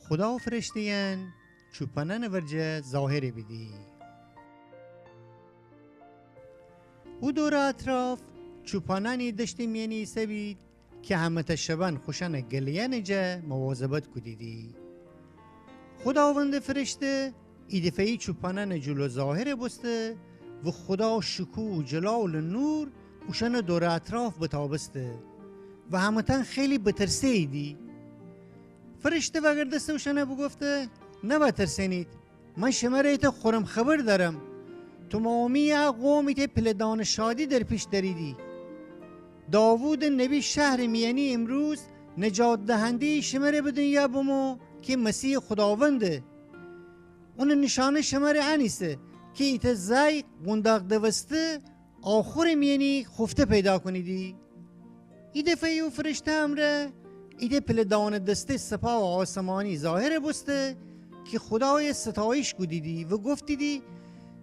خدا و فرشتیان چوپانن ورجه ظاهری بدی. او دور اطراف چوپانانی دشتی مینی سبید که همه تشبن خوشن گلیان جه مواظبت کدیدی. خداوند فرشته ایدفعی چوپانن جلو ظاهر بسته و خدا شکو و جلال نور اوشن دور اطراف بتابسته و همتن خیلی بترسه ایدی. فرشته وگر دسته اوشنه بگفته نه بترسینید، من شماره خورم خبر دارم، تمامی قومی پلدان شادی در پیش دریدی. داوود نبی شهر میانی امروز نجات دهنده شمره به دنیا بمو که مسیح خداونده. اون نشانه شمره انیسه که ایت زی گنداق دوسته آخور میانی خفته پیدا کنیدی. ای دفعه و فرشته امره ایده پلدان دسته سپاه و آسمانی ظاهر بسته که خدای ستایش کدیدی و گفتیدی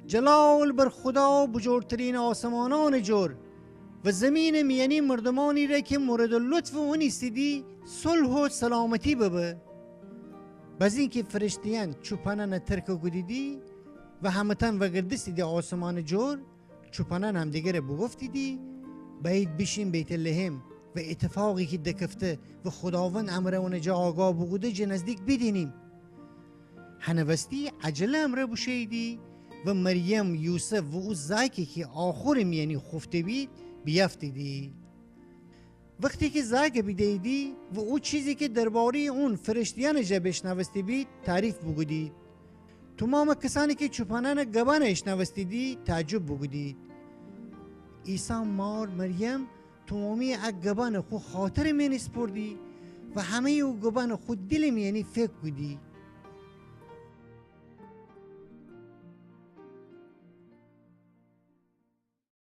جلال بر خدا بزرگترین آسمانان جور و زمین میانی مردمانی را که مورد لطف اونی سیدی صلح و سلامتی ببه. باز این که فرشتیان چوپانن ترک کدیدی و همتن وگرده سیدی آسمان جور، چوپانن هم دیگر بگفتیدی باید بشین بیت لحم و اتفاقی که دکفته و خداوند امره و نجا آگاه بگوده جه نزدیک بدینیم. هنوستی عجله امره بشیدی و مریم یوسف و او زایکی که آخور میانی خفته بید بیافتیدی. وقتی که زایک بیدیدی و او چیزی که درباره اون فرشتیان جه بشنوستی بید تعریف بگودید. تمام کسانی که چوپانن گبان اشنوستیدی تعجب بگودید. عیسی مار مریم تمامی گبان خود خاطر مینی سپردی و همه او گبان خود دل میانی فکر بودی.